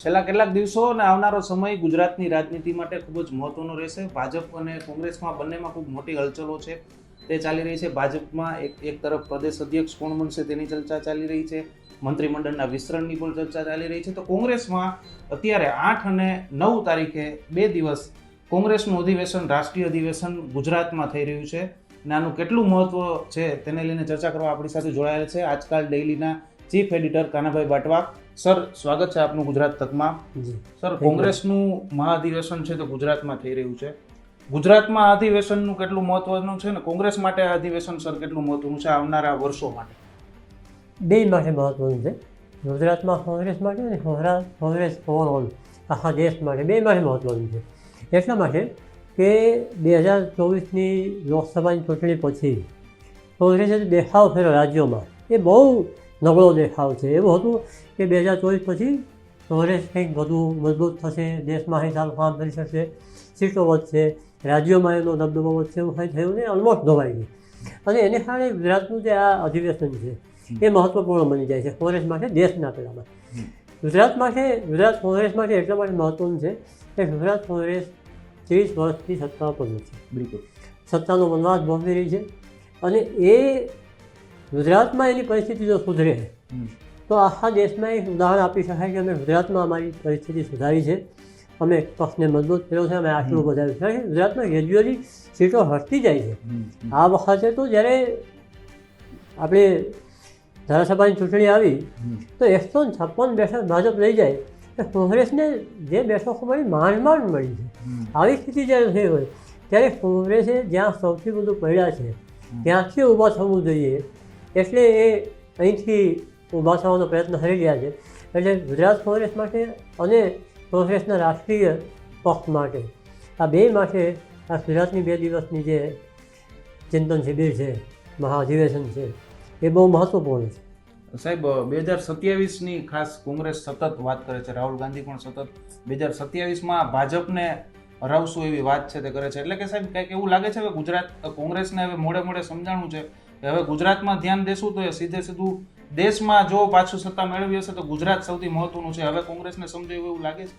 છેલ્લા કેટલાક દિવસો અને આવનારો સમય ગુજરાતની રાજનીતિ માટે ખૂબ જ મહત્વનો રહેશે. ભાજપ અને કોંગ્રેસમાં બંનેમાં ખૂબ મોટી હલચલો છે તે ચાલી રહી છે. ભાજપમાં એક તરફ પ્રદેશ અધ્યક્ષ કોણ બનશે તેની ચર્ચા ચાલી રહી છે, મંત્રીમંડળના વિસ્તરણની પણ ચર્ચા ચાલી રહી છે. તો કોંગ્રેસમાં અત્યારે 8 અને 9 તારીખે 2 દિવસ કોંગ્રેસનું અધિવેશન, રાષ્ટ્રીય અધિવેશન ગુજરાતમાં થઈ રહ્યું છે. અને આનું કેટલું મહત્વ છે તેને લઈને ચર્ચા કરવા આપણી સાથે જોડાયેલા છે આજકાલ ડેઇલીના chief editor Kanabhai Batwa. Sir, સ્વાગત છે આપનું ગુજરાત તકમાં. સર, કોંગ્રેસનું મહાઅધિવેશન છે તો ગુજરાતમાં થઈ રહ્યું છે. ગુજરાતમાં આ અધિવેશનનું કેટલું મહત્વનું છે ને કોંગ્રેસ માટે આ અધિવેશન સર કેટલું મહત્વનું છે આવનારા વર્ષો માટે? બે માટે મહત્વનું છે. ગુજરાતમાં કોંગ્રેસ માટે અને કોંગ્રેસ ઓવરઓલ આખા દેશ માટે બે માટે મહત્વનું છે. એટલા માટે કે 2024ની લોકસભાની ચૂંટણી પછી કોંગ્રેસે દેખાવ કર્યો રાજ્યોમાં, એ બહુ નબળો દેખાવ છે. એવું હતું કે 2024 પછી કોંગ્રેસ કંઈક વધુ મજબૂત થશે, દેશમાં અહીં સારું કામ કરી શકશે, સીટો વધશે, રાજ્યોમાં એનો દબદબો વધશે, એવું કંઈ થયું નહીં, ઓલમોસ્ટ દબાઈ ગઈ. અને એને કારણે ગુજરાતનું જે આ અધિવેશન છે એ મહત્વપૂર્ણ બની જાય છે કોંગ્રેસ માટે, દેશના પેલામાં. ગુજરાત કોંગ્રેસ માટે એટલા માટે મહત્વનું છે કે ગુજરાત કોંગ્રેસ 30 વર્ષથી સત્તા પર છે. બિલકુલ. સત્તાનો વનવાસ ભોગવી રહી છે અને એ ગુજરાતમાં એની પરિસ્થિતિ જો સુધરે તો આખા દેશમાં એક ઉદાહરણ આપી શકાય કે અમે ગુજરાતમાં અમારી પરિસ્થિતિ સુધારી છે, અમે પક્ષને મજબૂત કર્યો છે, અમે આટલું વધાર્યું છે. ગુજરાતમાં ગ્રેજ્યુઅલી સીટો હટતી જાય છે. આ વખતે તો જ્યારે આપણે ધારાસભાની ચૂંટણી આવી તો 156 બેઠક ભાજપ લઈ જાય તો કોંગ્રેસને જે બેઠકો મળી માંડ મળી છે. આવી સ્થિતિ જ્યારે થઈ હોય ત્યારે કોંગ્રેસે જ્યાં સૌથી વધુ પડ્યા છે ત્યાંથી ઊભા થવું જોઈએ. એટલે એ અહીંથી ઊભા થવાનો પ્રયત્ન કરી રહ્યા છે. એટલે ગુજરાત કોંગ્રેસ માટે અને કોંગ્રેસના રાષ્ટ્રીય પક્ષ માટે, આ બે માટે આ ગુજરાતની 2 દિવસની જે ચિંતન શિબિર છે, મહાઅધિવેશન છે, એ બહુ મહત્વપૂર્ણ છે. સાહેબ, 2027ની ખાસ કોંગ્રેસ સતત વાત કરે છે, રાહુલ ગાંધી પણ સતત 2027માં ભાજપને હરાવશું એવી વાત છે તે કરે છે. એટલે કે સાહેબ કંઈક એવું લાગે છે કે ગુજરાત કોંગ્રેસને હવે મોડે સમજાણું છે કે હવે ગુજરાતમાં ધ્યાન દેશું તો એ સીધું દેશમાં જો પાછું સત્તા મેળવી હશે તો ગુજરાત સૌથી મહત્વનું છે. હવે કોંગ્રેસને સમજાયું એવું લાગે છે?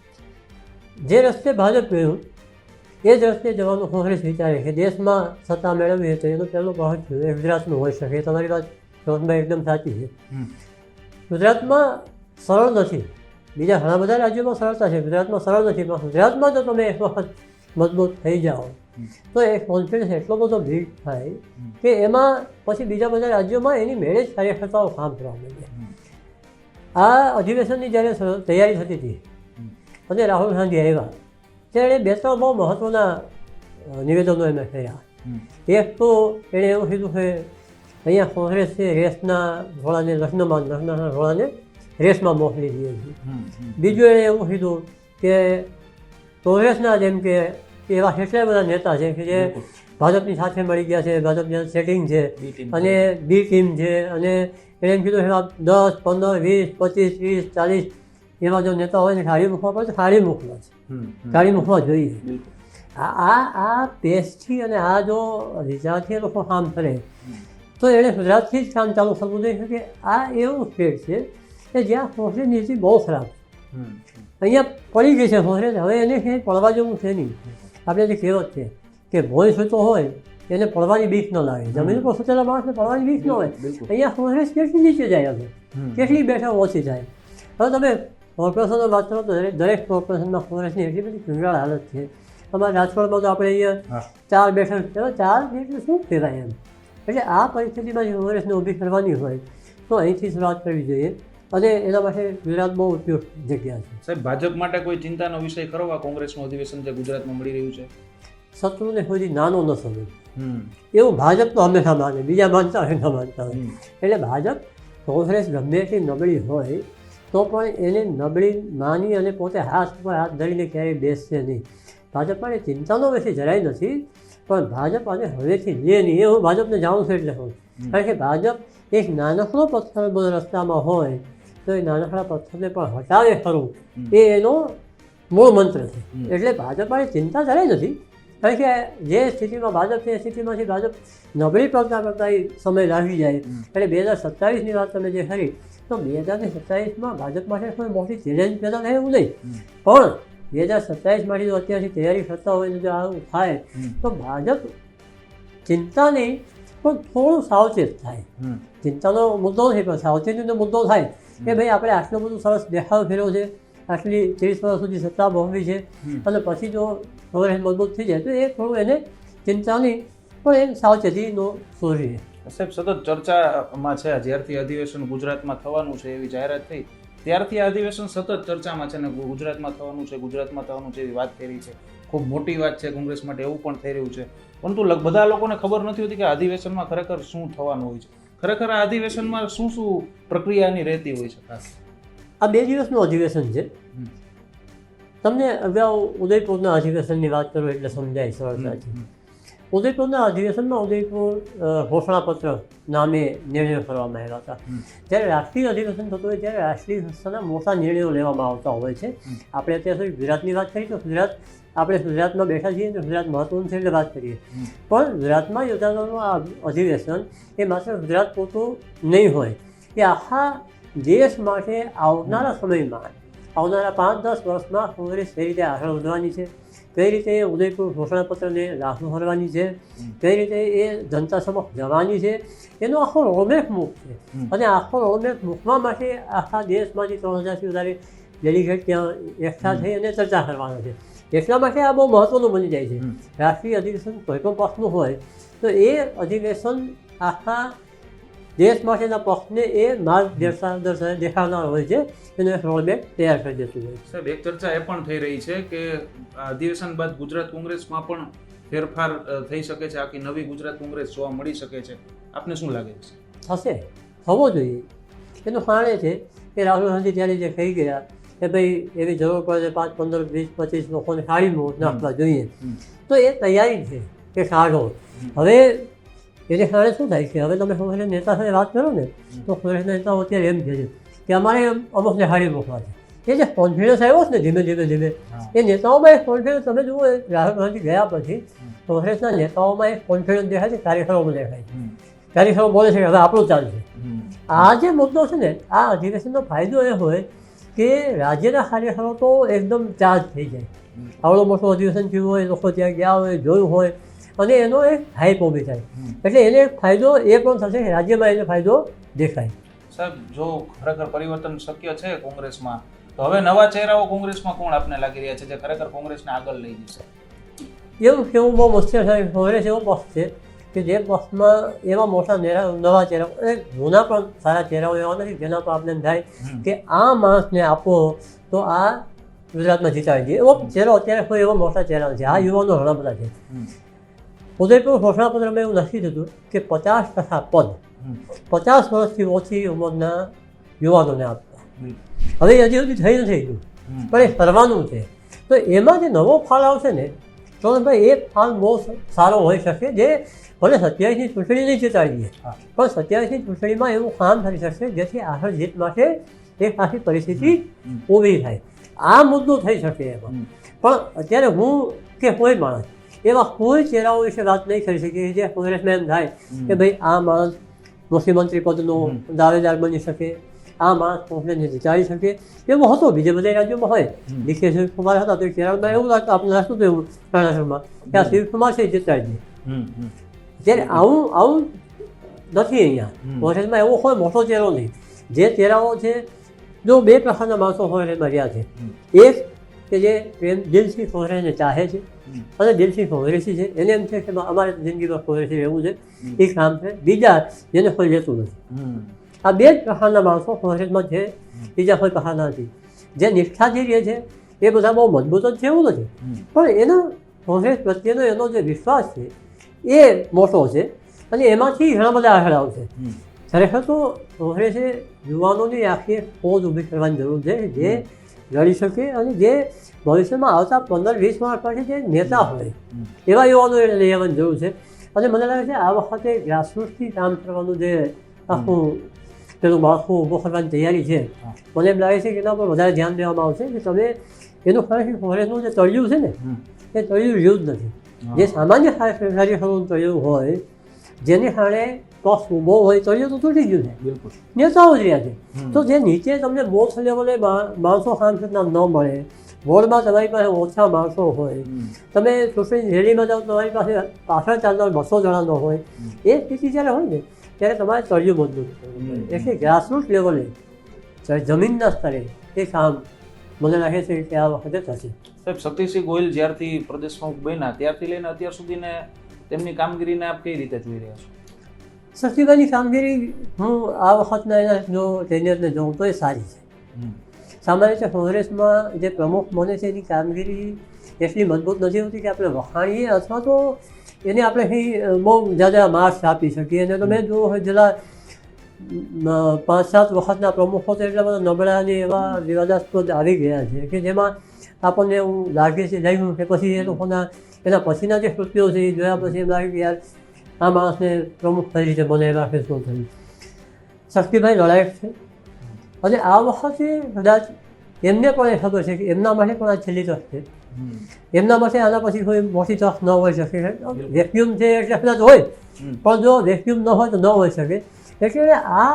જે રસ્તે ભાજપ ગયું એ જ રસ્તે જવાનું કોંગ્રેસ વિચારે કે દેશમાં સત્તા મેળવવી તો એનો પહેલો પહોંચ એ ગુજરાતનું હોઈ શકે. તમારી વાત રોહનભાઈ એકદમ સાચી છે. ગુજરાતમાં સરળ નથી, બીજા ઘણા બધા રાજ્યોમાં સરળતા છે, ગુજરાતમાં સરળ નથી. પણ ગુજરાતમાં જો તમે એક વખત મજબૂત થઈ જાઓ તો એ કોન્ફિડન્સ એટલો બધો બિલ્ડ થાય કે એમાં પછી બીજા બધા રાજ્યોમાં એની મેળે જ કાર્યકર્તાઓ કામ કરવા માંડે. આ અધિવેશનની જ્યારે તૈયારી થતી હતી અને રાહુલ ગાંધી આવ્યા ત્યારે 2-3 બહુ મહત્ત્વના નિવેદનો એમણે કર્યા. એક તો એણે એવું કીધું કે અહીંયા કોંગ્રેસ છે રેસના ઘોડાને લગ્નના ઘોડાને રેસમાં મોકલી દઈએ છીએ. બીજું એણે એવું કીધું કે કોંગ્રેસના જેમ કે એવા કેટલા બધા નેતા છે કે જે ભાજપની સાથે મળી ગયા છે, ભાજપની સેટિંગ છે અને બી ટીમ છે, અને એણે એમ કીધું એવા 10, 15, 20, 25, 30, 40 એવા જો નેતા હોય ને ગાડી મૂકવા પડે તો ગાડી મૂકવા છે, ગાડી મૂકવા જોઈએ. આ પેસથી અને આ જો વિચારથી એ લોકો કામ કરે તો એણે ગુજરાતથી જ કામ ચાલુ કરવું જોઈએ કે આ એવું સ્ટેટ છે કે જ્યાં કોંગ્રેસ નીતિ બહુ ખરાબ છે. અહીંયા પડી ગઈ છે કોંગ્રેસ, હવે એને ક્યાંય પડવા જેવું છે નહીં. આપણે જે કહેવત છે કે ભોય સૂતો હોય એને પડવાની બીક ન લાગે, જમીન પર સૂતેલા માણસને પડવાની બીક ન હોય. અહીંયા કોંગ્રેસ કેટલી નીચે જાય, હવે કેટલી બેઠક ઓછી જાય. હવે તમે કોર્પોરેશનનો વાત કરો તો દરેક કોર્પોરેશનમાં કોંગ્રેસની એટલી બધી કંગાળ હાલત છે. અમારા રાજકોટમાં તો આપણે અહીંયા 4 બેઠક, 4 એટલે શું કહેવાય એમ. એટલે આ પરિસ્થિતિમાં જો કોંગ્રેસને ઊભી કરવાની હોય તો અહીંથી શરૂઆત કરવી જોઈએ અને એના માટે ગુજરાત બહુ ઉપયોગ જગ્યા છે. સાહેબ, ભાજપ માટે કોઈ ચિંતાનો વિષય ખરો આ કોંગ્રેસનું અધિવેશન જે ગુજરાતમાં મળી રહ્યું છે? શત્રુને કોઈ નાનો ન સમજ એવું ભાજપ તો હંમેશા માને, બીજા માનતા હોય ન માનતા હોય. એટલે ભાજપ કોંગ્રેસ ગમે એટલી નબળી હોય તો પણ એને નબળી માની અને પોતે હાથ પર હાથ ધરીને ક્યારેય બેસશે નહીં. ભાજપ માટે ચિંતાનો વિષય જરાય નથી, પણ ભાજપ આને હવેથી લે નહીં. એ હું ભાજપને જાણું છું એટલે કહું. કારણ કે ભાજપ એક નાનકડો પથ્થર બધો રસ્તામાં હોય તો એ નાનકડા પથ્થરને પણ હટાવે ખરું, એ એનો મૂળ મંત્ર છે. એટલે ભાજપ માટે ચિંતા જરાય નથી. કારણ કે જે સ્થિતિમાં ભાજપ છે એ સ્થિતિમાંથી ભાજપ નબળી પડતા એ સમય લાગી જાય. એટલે 2027ની વાત તમે જે કરી તો 2027માં ભાજપ માટે કોઈ મોટી ચેલેન્જ પેદા થાય એવું નહીં, પણ 2027 માટે જો અત્યારથી તૈયારી કરતા હોય ને જો આવું થાય તો ભાજપ ચિંતા નહીં પણ થોડું સાવચેત થાય. ચિંતાનો મુદ્દો નથી પણ સાવચેતીનો મુદ્દો થાય કે ભાઈ આપણે આટલું બધું સરસ દેખાવ ફેર્યો છે, આટલી 30 વર્ષ સુધી સત્તા ભોગવી છે અને પછી જો કોંગ્રેસ મજબૂત થઈ જાય તો એ થોડું એને ચિંતા નહીં પણ એ સાવચેતીનો સોરી. સાહેબ, સતત ચર્ચામાં છે જ્યારથી અધિવેશન ગુજરાતમાં થવાનું છે એવી જાહેરાત થઈ ત્યારથી આ અધિવેશન સતત ચર્ચામાં છે ને ગુજરાતમાં થવાનું છે એવી વાત થઈ રહી છે. ખૂબ મોટી વાત છે કોંગ્રેસ માટે એવું પણ થઈ રહ્યું છે, પરંતુ બધા લોકોને ખબર નથી હોતી કે અધિવેશનમાં ખરેખર શું થવાનું હોય છે. ખરેખર આ અધિવેશનમાં શું પ્રક્રિયાની રહેતી હોય છે? ખાસ આ 2 દિવસનું અધિવેશન છે. તમને અગાઉ ઉદયપુરના અધિવેશનની વાત કરું એટલે સમજાય સરળતાથી. ઉદયપુરના અધિવેશનમાં ઉદયપુર ઘોષણાપત્ર નામે નિર્ણયો કરવામાં આવ્યા હતા. જ્યારે રાષ્ટ્રીય અધિવેશન થતું હોય ત્યારે રાષ્ટ્રીય સંસ્થાના મોટા નિર્ણયો લેવામાં આવતા હોય છે. આપણે અત્યાર સુધી ગુજરાતની વાત કરી તો આપણે ગુજરાતમાં બેઠા છીએ તો ગુજરાત મહત્વનું છે એટલે વાત કરીએ, પણ ગુજરાતમાં યોજાનારું આ અધિવેશન એ માત્ર ગુજરાત પૂરતું નહીં હોય, એ આખા દેશ માટે આવનારા સમયમાં આવનારા 5-10 વર્ષમાં કોંગ્રેસ કઈ રીતે આગળ વધવાની છે, કઈ રીતે ઉદયપુર ઘોષણાપત્રને લાગુ કરવાની છે, કઈ રીતે એ જનતા સમક્ષ જવાની છે, એનો આખો રોડમેપ મૂક છે. અને આખો રોડમેપ મૂકવા માટે આખા દેશમાંથી 3000થી વધારે ડેલિગેટ ત્યાં એકઠા થઈ અને ચર્ચા કરવાના છે. એટલા માટે આ બહુ મહત્ત્વનું બની જાય છે. રાષ્ટ્રીય અધિવેશન કોઈ પણ પક્ષનું હોય તો એ અધિવેશન આખા દેશ માટેના પક્ષને એ માર્ગ દેખાડનાર હોય છે, એનો એક રોડમેપ તૈયાર કરી દેતું હોય છે. સાહેબ, એક ચર્ચા એ પણ થઈ રહી છે કે અધિવેશન બાદ ગુજરાત કોંગ્રેસમાં પણ ફેરફાર થઈ શકે છે, આખી નવી ગુજરાત કોંગ્રેસ જોવા મળી શકે છે. આપને શું લાગે છે? થશે, થવો જોઈએ. એનું કારણ એ છે કે રાહુલ ગાંધી ત્યારે જે કહી ગયા કે ભાઈ એવી જરૂર પડે 5, 15, 20, 25 લોકોને કાઢી નાખવા જોઈએ, તો એ તૈયારી છે કે કાઢો. હવે એને કારણે શું થાય છે, હવે તમે કોંગ્રેસ નેતા સાથે વાત કરો ને તો કોંગ્રેસના નેતાઓ અત્યારે એમ કહે છે કે અમારે અમુકને હારી મૂકવા છે. એ જે કોન્ફિડન્સ આવ્યો છે ને ધીમે એ નેતાઓમાં એક કોન્ફિડન્સ તમે જુઓ, રાહુલ ગાંધી ગયા પછી કોંગ્રેસના નેતાઓમાં એક કોન્ફિડન્સ દેખાય છે, કાર્યકરોમાં દેખાય છે. કાર્યકરો બોલે છે કે હવે આપણું ચાલશે. આ જે મુદ્દો છે ને, આ અધિવેશનનો ફાયદો એ હોય કે રાજ્યના કાર્યકરો તો એકદમ ચાર્જ થઈ જાય. આવડો મોટો અધિવેશન થયું હોય, લોકો ત્યાં ગયા હોય, જોયું હોય અને એનો એક હાઈપ ઊભી થાય, એટલે એને એક ફાયદો એ પણ થશે કે રાજ્યમાં એને ફાયદો દેખાય. સાહેબ, જો ખરેખર પરિવર્તન શક્ય છે કોંગ્રેસમાં તો હવે નવા ચહેરાઓ કોંગ્રેસમાં કોણ આપને લાગી રહ્યા છે જે ખરેખર કોંગ્રેસને આગળ લઈ જશે? એવું કેવું બહુ મુશ્કેલ છે. કોંગ્રેસ એવો પક્ષ છે કે જે પક્ષમાં એવા મોટા નવા ચહેરાઓ અને જૂના પણ સારા ચહેરાઓ એવા નથી જેના પર આપણે એમ થાય કે આ માણસને આપો તો આ ગુજરાતમાં જીતાડી દે. એવો ચહેરો અત્યારે કોઈ એવો મોટા ચહેરા નથી. આ યુવાનો ઘણા બધા છે. ઉદયપુર ઘોષણાપત્રમાં એવું લખી દીધું કે 50% પદ 50 વર્ષથી ઓછી ઉંમરના યુવાનોને આપવા. હવે હજી સુધી થઈ નથી ગયું પણ એ કરવાનું છે. તો એમાં જે નવો ફાળ આવશે ને તો ભાઈ એક ફાળ બહુ સારો હોઈ શકે, જે ભલે 27ની ચૂંટણી નહીં જીતાડી દે પણ 27ની ચૂંટણીમાં એવું કામ થઈ શકશે જેથી આગળ જીત માટે એક આખી પરિસ્થિતિ ઊભી થાય. આ મુદ્દો થઈ શકે એમાં. પણ અત્યારે હું કે કોઈ માણસ એવા કોઈ ચહેરાઓ વિશે વાત નહીં કરી શકીએ જે કોંગ્રેસમાં એમ થાય કે ભાઈ આ માણસ મુખ્યમંત્રી પદનો દાવેદાર બની શકે, આ માણસ કોંગ્રેસને જીતાડી શકે. એવું હતું બીજે બધા રાજ્યોમાં હોય. ડીકે શિવકુમાર હતા તો કેરળમાં એવું લાગતું, આપણે લાગતું હતું એવું કર્ણાટકમાં કે આ શિવકુમાર છે જીતાડી દે. જ્યારે આવું નથી અહીંયા કોંગ્રેસમાં. એવો કોઈ મોટો ચહેરો નહીં. જે ચહેરાઓ છે જો 2 પ્રકારના માણસો કોંગ્રેસમાં રહ્યા છે. એક કે જે દિલથી કોંગ્રેસને ચાહે છે અને દિલથી કોંગ્રેસી છે, એને એમ છે કે અમારે જિંદગીમાં કોંગ્રેસી રહેવું છે, એ કામ છે. બીજા જેને કોઈ લેતું નથી. આ 2 જ પ્રકારના માણસો કોંગ્રેસમાં છે, બીજા કોઈ પ્રકારના નથી. જે નિષ્ઠાથી રહે છે એ બધા બહુ મજબૂત જ છે એવું નથી, પણ એનો કોંગ્રેસ પ્રત્યેનો એનો જે વિશ્વાસ છે એ મોટો છે અને એમાંથી ઘણા બધા આગળ આવશે. ખરેખર તો કોંગ્રેસે યુવાનોની આખી ફોજ ઊભી કરવાની જરૂર છે જે લડી શકે અને જે ભવિષ્યમાં આવતા 15-20 વર્ષ પછી જે નેતા હોય એવા યુવાનોએ લઈ આવવાની જરૂર છે. અને મને લાગે છે આ વખતે ગ્રાસરૂટથી કામ કરવાનું જે આખું પેલું માળખું ઊભું કરવાની તૈયારી છે, મને એમ લાગે છે કે એના પર વધારે ધ્યાન દેવામાં આવશે કે તમે એનું ખરેખર કોંગ્રેસનું જે તળિયું છે ને એ તળિયું રહ્યું જ નથી. જે સામાન્ય કાર્યકરોનું તળિયું હોય જેને કારણે પક્ષ ઊભો હોય તળિયું તો તૂટી ગયું છે, બિલકુલ. નેતાઓ જ રહ્યા છે. હમ. તો જે નીચે તમને બૂથ લેવલે માણસો સાંસદના ન મળે, વોર્ડમાં તમારી પાસે ઓછા માણસો હોય, તમે ચૂંટણી રેલીમાં જાઓ તમારી પાસે પાછળ ચાલનાર 200 જણા ન હોય, એ સ્થિતિ જ્યારે હોય ને ત્યારે તમારે તળિયું મજબૂત કરવું પડે. એટલે ગ્રાસરૂટ લેવલે જમીનના સ્તરે એ કામ મને લાગે છે કે આ વખતે થશે. સાહેબ, શક્તિસિંહ ગોહિલ જ્યારથી પ્રદેશ પ્રમુખ બન્યા ત્યારથી લઈને અત્યાર સુધીને તેમની કામગીરીને આપ કઈ રીતે જોઈ રહ્યા છો? શક્તિભાઈની કામગીરી હું આ વખતના એના જો ટેન્યુઅરને જોઉં તો એ સારી છે. સામાન્ય રીતે કોંગ્રેસમાં જે પ્રમુખ બને છે એની કામગીરી એટલી મજબૂત નથી હોતી કે આપણે વખાણીએ અથવા તો એને આપણે કંઈ બહુ જ્યાદા માર્ક્સ આપી શકીએ. અને તમે જો છેલ્લા 5-7 વખતના પ્રમુખો તો એટલા બધા નબળા અને એવા વિવાદાસ્પદ આવી ગયા છે કે જેમાં આપણને એવું લાગે છે લાગ્યું કે પછી એ લોકોના એના પછીના જે કૃત્યો છે એ જોયા પછી એમ લાગે કે યાર આ માણસને પ્રમુખ કઈ રીતે બનાવ્યા કે શું થયું. શક્તિભાઈ લડાયક છે અને આ વખતે કદાચ એમને પણ એ ખબર છે કે એમના માટે પણ આ છેલ્લી તક છે. એમના માટે આના પછી કોઈ મોટી તક ન હોઈ શકે. વેક્યુમ છે એટલે કદાચ હોય, પણ જો વેક્યુમ ન હોય તો ન હોઈ શકે. એટલે આ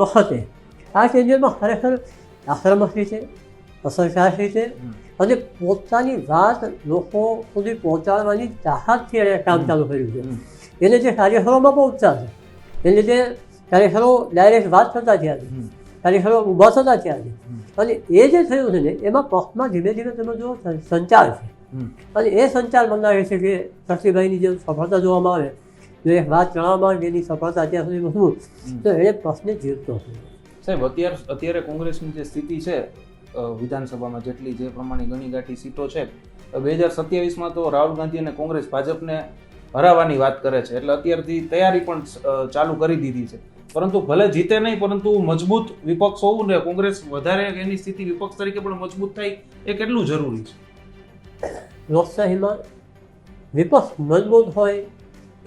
વખતે આ ટેન્યુઅરમાં ખરેખર આક્રમક રીતે, અસરકારક રીતે અને પોતાની વાત લોકો સુધી પહોંચાડવાની ચાહતથી એણે કામ ચાલુ કર્યું છે. એને જે કાર્યક્રમોમાં બહુ ઉત્સાહ છે, એને લીધે કાર્યક્રમો ડાયરેક્ટ વાત કરતા થયા છે, કાર્યક્રમો ઊભા થતા થયા છે. અને એ જે થયું છે ને એમાં પક્ષમાં ધીમે ધીમે તમે જો સંચાર છે અને એ સંચાર મને લાગે છે કે શક્તિભાઈની જે સફળતા જોવામાં આવે, જો એક વાત જણાવવામાં આવે એની સફળતા અત્યાર સુધી શું તો એને પક્ષને જીવતો હતો. સાહેબ, અત્યારે કોંગ્રેસની જે સ્થિતિ છે વિધાનસભામાં જેટલી જે પ્રમાણે ગણીગાંઠી સીટો છે, 2027માં તો રાહુલ ગાંધી અને કોંગ્રેસ ભાજપને હરાવવાની વાત કરે છે. એટલે અત્યારથી તૈયારી પણ ચાલુ કરી દીધી છે. પરંતુ ભલે જીતે નહીં, પરંતુ મજબૂત વિપક્ષ હોવું ને કોંગ્રેસ વધારે એની સ્થિતિ વિપક્ષ તરીકે પણ મજબૂત થાય એ કેટલું જરૂરી છે? લોકશાહીમાં વિપક્ષ મજબૂત હોય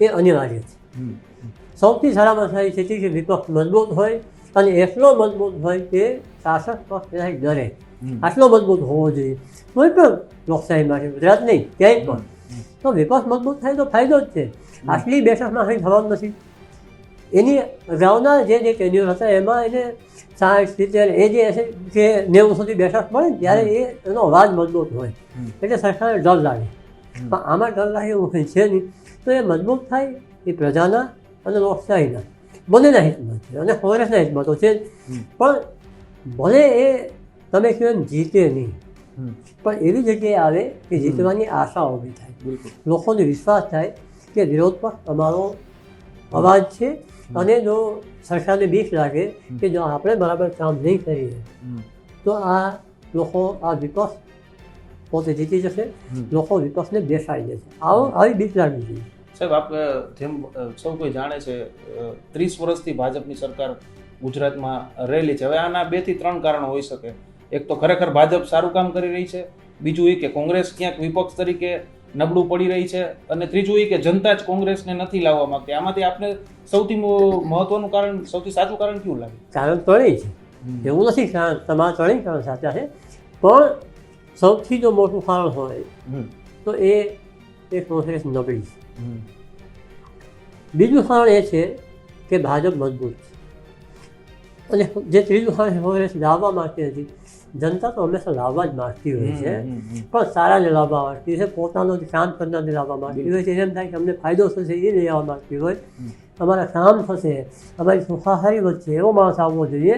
એ અનિવાર્ય છે. સૌથી સારામાં સારી સ્થિતિ કે વિપક્ષ મજબૂત હોય અને એટલો મજબૂત હોય કે શાસક પક્ષ એનાથી ડરે. આટલો મજબૂત હોવો જોઈએ કોઈ પણ લોકશાહી માટે, ગુજરાત નહીં ક્યાંય પણ. તો વિપક્ષ મજબૂત થાય તો ફાયદો જ છે. આટલી બેઠકમાં કંઈ થવાનું નથી. એની અગાઉના જે ટેન્યુઅર હતા એમાં એને 60-70 એ જે હશે કે 90 સુધી બેઠક મળે ને ત્યારે એનો અવાજ મજબૂત હોય એટલે સરકારને ડર લાગે. પણ આમાં ડર લાગે એવું કંઈ છે નહીં. તો એ મજબૂત થાય એ પ્રજાના અને લોકશાહીના બંનેના હિતમાં છે અને કોંગ્રેસના હિતમાં તો છે જ. પણ ભલે એ તમે કહો એમ જીતે નહીં, પણ એવી જગ્યાએ આવે કે જીતવાની આશા ઊભી થાય, લોકોને વિશ્વાસ થાય કે વિરોધ પક્ષ અમારો અવાજ છે. અને જો સરકારને બીક લાગે કે જો આપણે બરાબર કામ નહીં કરીએ તો આ લોકો આ વિપક્ષ પોતે જીતી જશે, લોકો વિપક્ષને બેસાડી દેશે. આવી બીક લાગવી જોઈએ. સાહેબ, આપ જેમ સૌ કોઈ જાણે છે 30 વર્ષથી ભાજપની સરકાર ગુજરાતમાં રહેલી છે. હવે આના 2 થી 3 કારણો હોઈ શકે. એક તો ખરેખર ભાજપ સારું કામ કરી રહી છે, બીજું એ કે કોંગ્રેસ ક્યાંક વિપક્ષ તરીકે નબળું પડી રહી છે, અને ત્રીજું એ કે જનતા જ કોંગ્રેસને નથી લાવવા માંગતી. આમાંથી આપને સૌથી મહત્વનું કારણ, સૌથી સાચું કારણ કયું લાગે? કારણ ત્રણેય છે, એવું નથી તમારા ત્રણેય કારણ સાચા છે, પણ સૌથી જો મોટું કારણ હોય તો એ કોંગ્રેસ નબળી છે. બીજું કારણ એ છે કે ભાજપ મજબૂત છે. અને જે ત્રીજું કારણ કોંગ્રેસ લાવવા માંગતી હતી, જનતા તો હંમેશા લાવવા જ માંગતી હોય છે, પણ સારાને લાવવા માંગતી છે, પોતાનું જે કામ કરનારને લાવવા માંગતી હોય છે. એમ થાય કે અમને ફાયદો થશે એ લઈ આવવા માંગતી હોય, અમારા કામ થશે, અમારી સુખાકારી વધશે એવો માણસ આવવો જોઈએ.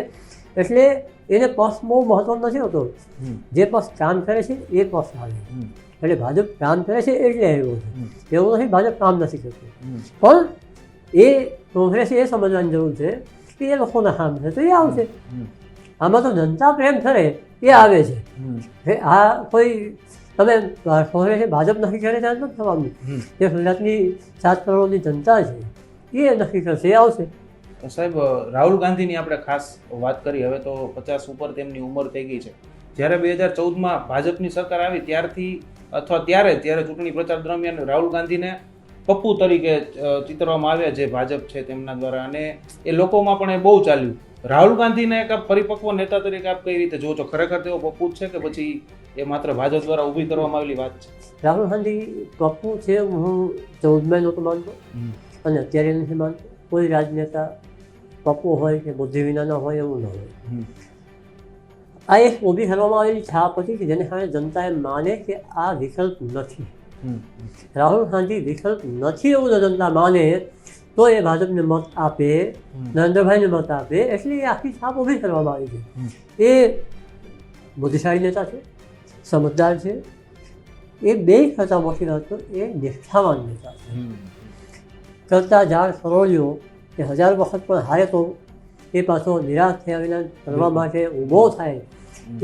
એટલે એને પક્ષ બહુ મહત્વ નથી હોતો, જે પક્ષ કામ કરે છે એ પક્ષ આવે. એટલે ભાજપ કામ કરે છે એટલે આવ્યો છે, એવું નથી ભાજપ કામ નથી કરતું. પણ એ કોંગ્રેસે એ સમજવાની જરૂર છે કે એ લોકોના કામ છે તો એ આવશે. આમાં તો જનતા પ્રેમ કરે એ આવે છે. આ કોઈ તમે કોંગ્રેસે ભાજપ નક્કી કરે ત્યારે નથી થવાનું. જે ગુજરાતની 7 કરોડની જનતા છે એ નક્કી કરશે, એ આવશે. સાહેબ, રાહુલ ગાંધીની આપણે ખાસ વાત કરી. હવે તો 50 ઉપર તેમની ઉંમર થઈ ગઈ છે. જ્યારે 2014માં ભાજપની સરકાર આવી ત્યારથી અથવા ત્યારે ચૂંટણી પ્રચાર દરમિયાન રાહુલ ગાંધીને પપ્પુ તરીકે ચિતરવામાં આવ્યા જે ભાજપ છે તેમના દ્વારા, અને એ લોકોમાં પણ એ બહુ ચાલ્યું. રાહુલ ગાંધીને એક પરિપક્વ નેતા તરીકે આપ કઈ રીતે જોવો છો? ખરેખર તેઓ પપ્પુ જ છે કે પછી એ માત્ર ભાજપ દ્વારા ઊભી કરવામાં આવેલી વાત છે? રાહુલ ગાંધી પપ્પુ છે હું 14માં નહોતો માનતો, અને અત્યારે નથી માનતો. કોઈ રાજનેતા પપ્પુ હોય કે બુદ્ધિ વિનાના હોય એવું ન હોય. આ એક ઊભી કરવામાં આવેલી છાપ હતી કે જેને કારણે જનતાએ માને કે આ વિકલ્પ નથી. રાહુલ ગાંધી વિકલ્પ નથી એવું જો જનતા માને તો એ ભાજપને મત આપે, નરેન્દ્રભાઈને મત આપે. એટલે એ આખી છાપ ઊભી કરવામાં આવી છે. એ બુદ્ધિશાળી નેતા છે, સમજદાર છે. એ બે કરતાં મોટી વાત તો એ નિષ્ઠાવાન નેતા છે. કરતા ઝાડ ફરોળ્યો એ 1000 વખત પણ હારે તો એ પાછો નિરાશ થયા વિના કરવા માટે ઊભો થાય.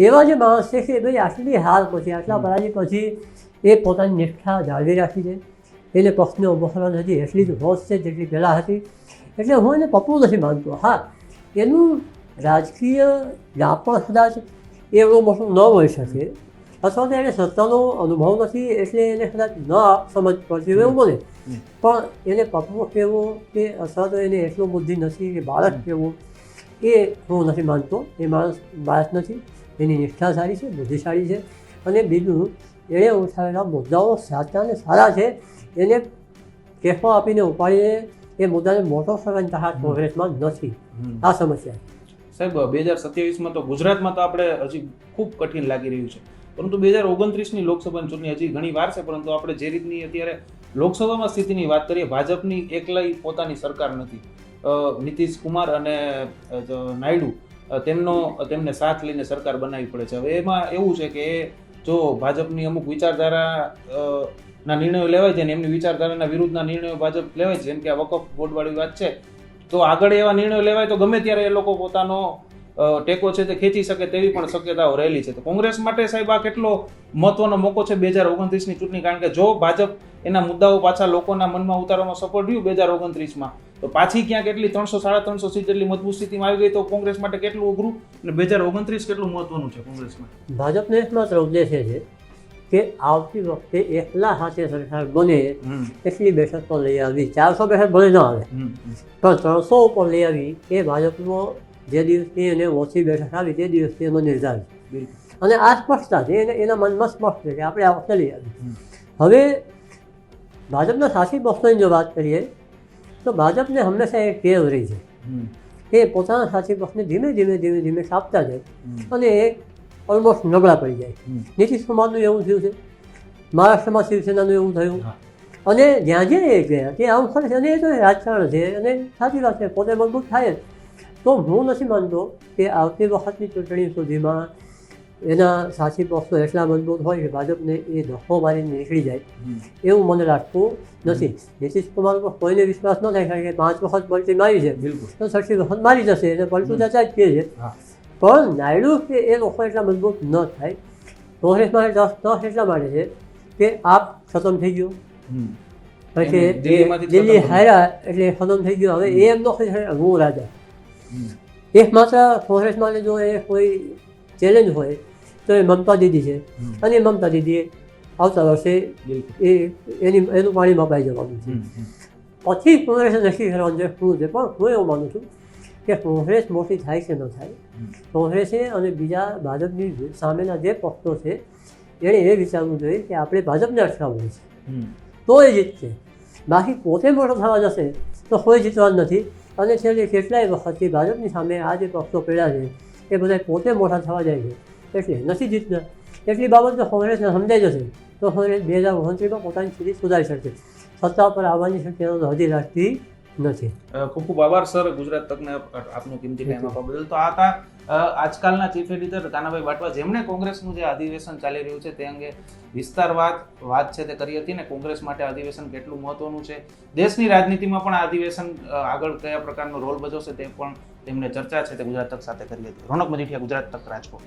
એવા જે માણસ છે કે ભાઈ આટલી હાર પછી, આટલા પરાજય પછી એ પોતાની નિષ્ઠા જાળવી રાખી છે. એને પક્ષને ઊભો કરવાની હતી એટલી જ હોશ છે જેટલી પહેલાં હતી. એટલે હું એને પપ્પુ નથી માનતો. હા, એનું રાજકીય વ્યાપક કદાચ એવું મોટું ન હોઈ શકે, અથવા તો એને સત્તાનો અનુભવ નથી એટલે એને કદાચ ન સમજ પડતી હોય એવું બોલે. પણ એને પપ્પુ કહેવો કે અથવા તો એને એટલું બુદ્ધિ નથી કે બાળક કહેવું, એ હું નથી માનતો. એ માણસ બાળક નથી. એની નિષ્ઠા સારી છે, બુદ્ધિશાળી છે. અને બીજું, એણે ઉઠાવેલા મુદ્દાઓ સાચા અને સારા છે. એને ટેકો આપીને ઉપાડીને એ મુદ્દાને મોટો કરવાની તાકાત કોંગ્રેસમાં નથી. આ સમસ્યા સાહેબ 2027માં તો ગુજરાતમાં તો આપણે હજી ખૂબ કઠિન લાગી રહ્યું છે, પરંતુ 2029ની લોકસભાની ચૂંટણી હજી ઘણી વાર છે. પરંતુ આપણે જે રીતની અત્યારે લોકસભામાં સ્થિતિની વાત કરીએ, ભાજપની એકલાઈ પોતાની સરકાર નથી. નીતિશ કુમાર અને નાયડુ તેમને સાથ લઈને સરકાર બનાવવી પડે છે. હવે એમાં એવું છે કે જો ભાજપની અમુક વિચારધારા ના નિર્ણયો લેવાય છે ને એમની વિચારધારાના વિરુદ્ધના નિર્ણયો ભાજપ લેવાય છે, જેમ કે આ વકફ બોર્ડવાળી વાત છે, તો આગળ એવા નિર્ણયો લેવાય તો ગમે ત્યારે એ લોકો પોતાનો ટેકો છે તે ખેંચી શકે તેવી પણ શક્યતાઓ રહેલી છે. તો કોંગ્રેસ માટે સાહેબ આ કેટલો મહત્વનો મોકો છે 2029ની ચૂંટણી? કારણ કે જો ભાજપ એના મુદ્દાઓ પાછા લોકોના મનમાં ઉતારવામાં સફળ રહ્યું 2029માં, તો પાછી ક્યાંક કેટલી 300-350 સીટ જેટલી મજબૂત સ્થિતિમાં આવી ગઈ તો કોંગ્રેસ માટે કેટલું અઘરું અને 2029 કેટલું મહત્વનું છે કોંગ્રેસ માટે? ભાજપને એકમાત્ર ઉદ્દેશ્ય છે કે આવતી વખતે એકલા હાથે સરકાર બને એટલી બેઠકો લઈ આવી. 400 બેઠક ભલે ન આવે, પણ 300 ઉપર લઈ આવી એ ભાજપનો જે દિવસથી એને ઓછી બેઠક આવી તે દિવસથી એનો નિર્ધાર છે. અને આ સ્પષ્ટતા છે, એના મનમાં સ્પષ્ટ છે કે આપણે આ વખતે લઈ આવી. હવે ભાજપના સાચી પક્ષોની જો વાત કરીએ તો ભાજપને હંમેશા એક ટેવ રહી છે. એ પોતાના સાચી પક્ષને ધીમે ધીમે કાપતા જાય અને એ ઓલમોસ્ટ નબળા પડી જાય. નીતિશ કુમારનું એવું થયું છે, મહારાષ્ટ્રમાં શિવસેનાનું એવું થયું. અને જ્યાં એ ગયા તે આમ ખરે છે અને એ તો રાજકારણ છે અને સાચી વાત છે, પોતે મજબૂત થાય. તો હું નથી માનતો કે આવતી વખતની ચૂંટણી સુધીમાં એના સાચી પક્ષો એટલા મજબૂત હોય કે ભાજપને એ ધક્કો મારીને નીકળી જાય એવું મને લાગતું નથી. નીતિશ કુમાર પર કોઈને વિશ્વાસ ન થાય, કારણ કે 5 વખત પલટી મારી છે તો 6મી વખત મારી જશે એટલે પલટું જતા જ કહે છે. પણ નાયડુ કે એ લોકો એટલા મજબૂત ન થાય. કોંગ્રેસ માટે 10 એટલા માટે છે કે આપ ખતમ થઈ ગયો, પછી દિલ્હી હાર્યા એટલે ખતમ થઈ ગયો. હવે એ એમ ન કહી શકે હું રાજા. એકમાત્ર કોંગ્રેસ માટે જો એ કોઈ ચેલેન્જ હોય તો એ મમતા દીદી છે. અને મમતા દીદીએ આવતા વર્ષે એનું પાણી મપાઈ જવાનું છે. પછી કોંગ્રેસે નક્કી કરવાનું છે શું છે. પણ હું એવું માનું છું કે કોંગ્રેસ મોટી થાય કે ન થાય, કોંગ્રેસે અને બીજા ભાજપની સામેના જે પક્ષો છે એણે એ વિચારવું જોઈએ કે આપણે ભાજપને અટકાવવું છે તો એ જીતશે. બાકી પોતે મોટો થવા જશે તો કોઈ જીતવાનું નથી. અને છેલ્લે કેટલાય વખતથી ભાજપની સામે આ જે પક્ષો પડ્યા છે એ બધા પોતે મોટા થવા જાય છે એટલે નથી જીતના. એટલી બાબત જો કોંગ્રેસને સમજાઈ જશે તો કોંગ્રેસ 2029માં પોતાની સ્થિતિ સુધારી શકશે. સત્તા પર આવવાની શક્યતા હજી રાખતી નથી. ખૂબ ખૂબ આભાર સર ગુજરાત તકને આપનો કિંમતી ટાઈમ આપવા બદલ. તો આ હતા આજકાલના ચીફ એડિટર કાનાભાઈ બાટવા, જેમણે કોંગ્રેસનું જે અધિવેશન ચાલી રહ્યું છે તે અંગે વિસ્તારવાદ વાત છે તે કરી હતી ને કોંગ્રેસ માટે અધિવેશન કેટલું મહત્વનું છે, દેશની રાજનીતિમાં પણ આ અધિવેશન આગળ કયા પ્રકારનો રોલ ભજવશે તે પણ તેમણે ચર્ચા છે તે ગુજરાત તક સાથે કરી હતી. રોનક મજીઠિયા, ગુજરાત તક, રાજકોટ.